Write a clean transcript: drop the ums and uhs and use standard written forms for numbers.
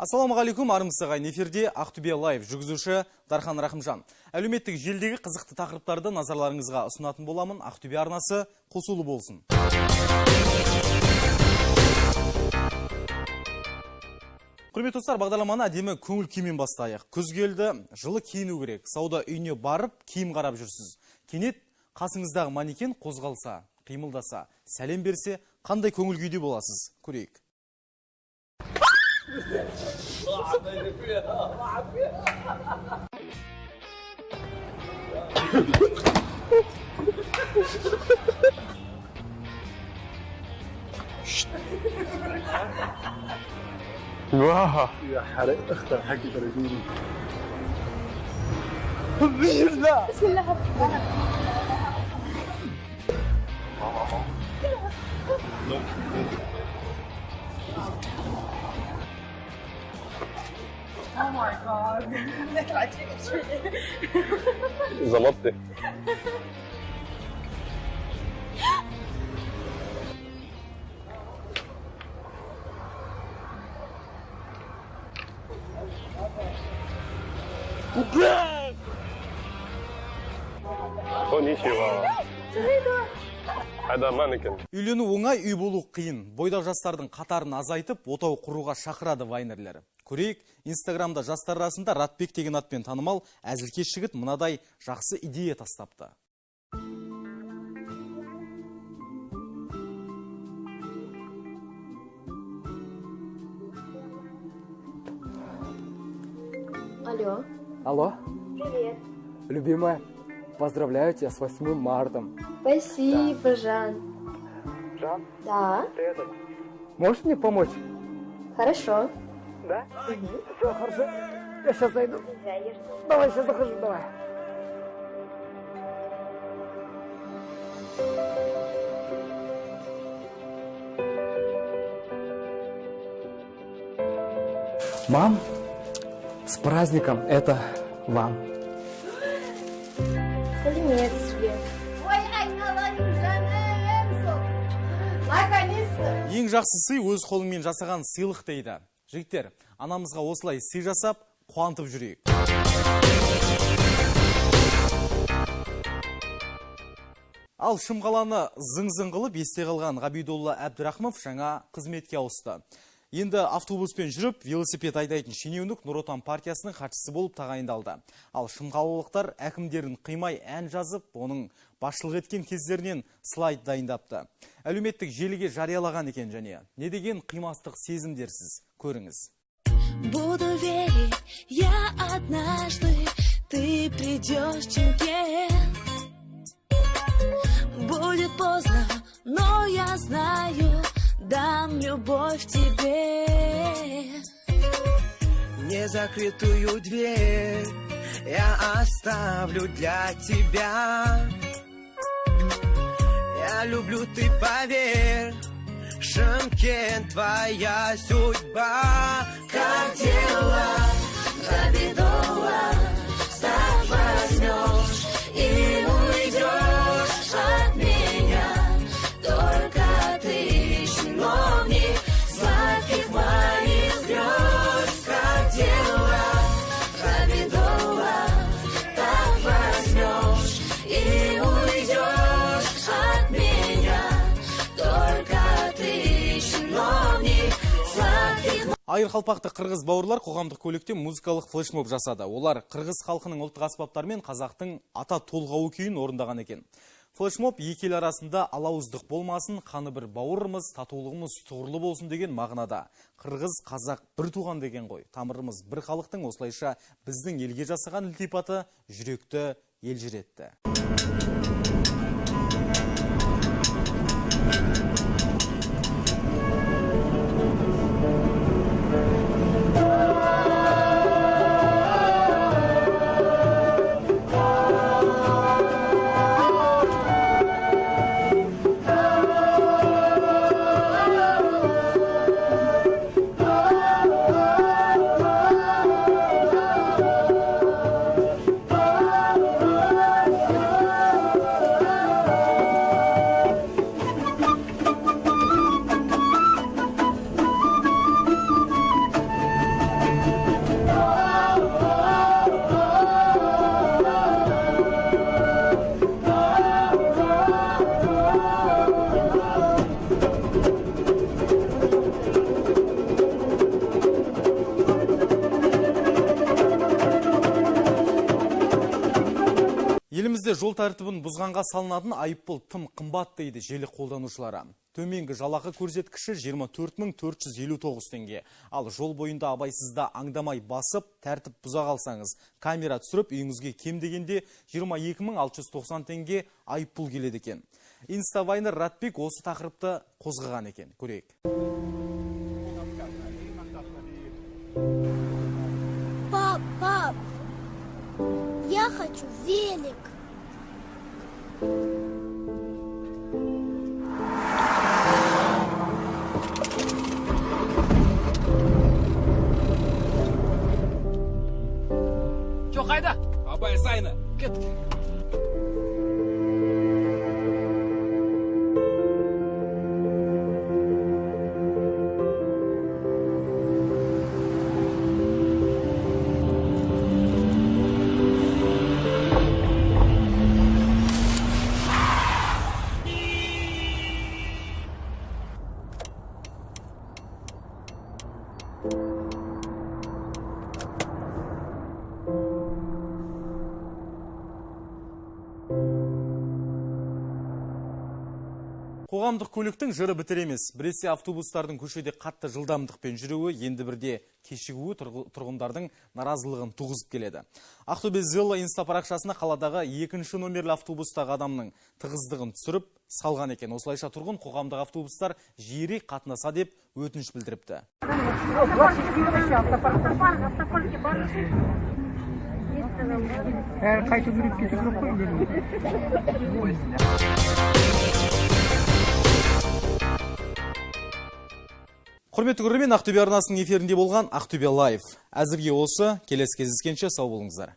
Ассалаумағалейкум, армысыз ағайын. Эфирде Ақтөбе лайв жүргізуші Дархан Рахымжан. Әлеуметтік желдегі қызықты тақырыптарды назарларыңызға ұсынатын боламын. Ақтөбе арнасы қосулы болсын. Құрметті достар, бағдарламаны әдемі көңіл күймен бастайық. Күз келді, жылы киіну керек. Сауда үйіне барып, киім қарап жүрсіз. Кенет қасыңыздағы манекен қозғалса, қимылдаса, сәлем берсе, қандай көңіл күйде боласыз? Көрейік. واو يا حرق اختر حكي تريدوني بسم الله بسم الله Oh my god. I take it straight. ظبطت Konnichiwa. Үйлену оңай, үй болу қиын. Бойдақ жастардың қатарын азайтып, отау құруға шақырады вайнерлері. Көрейік, Инстаграмда жастар арасында Ратбек деген атпен танымал әзілкеш жігіт мынадай жақсы идея тастапты. Алло. Алло, Привет. любимая, поздравляю тебя с 8 марта. Спасибо, Жан. Жан, Да, ты этот, можешь мне помочь? хорошо. Да? Все, хорошо. Я сейчас зайду. Давай, сейчас захожу, давай. Мам, с праздником, это вам. Привет тебе. Ой, айналайын жаным. Наконец-то. Ең жақсы сый өз қолыңмен жасаған сыйлық дейді. Жігіттер, анамызға осылай сый жасап, қуантып жүрейік. Ал Шымқаланы зың-зың қылып есте қалған Ғабидолла Әбдірахмов жаңа қызметке ауысты. Енді автобуспен жүріп, велосипед айдайтын шенеунік Нұр Отан партиясының хатшысы болып тағайындалды. Ал шымқалалықтар әкімдерін қимай ән жазып, оның басшылық еткен кездерінен слайд дайындапты. Әлеуметтік желіге жариялаған екен және. Не деген қимастық сезімдерсіз? Көріңіз. Буду верить, я однажды, ты придешь чемпион. Будет поздно, но я знаю, дам любовь тебе. Незакрытую дверь я оставлю для тебя. Я люблю, ты поверь, Шымкент твоя судьба. Как дела, Ғабидолла, так возьмешь и уйдешь от меня. Только ты чиновник сладких моих грез. Как дела, Ғабидолла, так возьмешь и уйдешь от меня. Только ты чиновник сладких. Айырқалпақты қырғыз бауырлар қоғамдық көлікте музыкалық флешмоб жасады. Олар қырғыз халқының ұлттық аспаптарымен қазақтың ата толғауы күйін орындаған екен. Флешмоб екі ел арасында алауыздық болмасын, қаны бір бауырымыз, татулығымыз тұғырлы болсын деген мағынада. Қырғыз, қазақ бір туған деген ғой. Тамырымыз бір халықтың, осылайша біздің елге жасаған ілтипаты жүректі елжіретті. Елімізде жол тәртібін бұзғанға салынатын айыппұл тым қымбат дейді желі қолданушылары. Төменгі жалақы көрсеткіші 24.459 теңге. Ал жол бойында абайсызда аңдамай басып, тәртіп бұза қалсаңыз, камера түсіріп, үйіңізге кем дегенде 22.690 теңге айыппұл келеді екен. Инставайнер Радбек осы тақырыпты қозғаған екен. Көрейік. Пап, я хочу велик. Жоқ қайда? Абай сайны. Кет. Қоғамдық көліктің жыры бітер емес. Біресе автобустардың көшеде қатты жылдамдықпен жүруі, енді бірде кешігуі тұрғындардың наразылығын туғызып келеді. Ақтөбе Зелла инста парақшасына қаладағы 2-ші номерлі автобустағы адамның тығыздығын түсіріп салған екен. Осылайша тұрғын қоғамдық автобустар жиірек қатынаса деп өтініш білдіріпті. Құрметті көрермен, Ақтөбе арнасының эфирінде болған Ақтөбе Лайв. Әзірге осы, келесі кездескенше сау болыңыздар.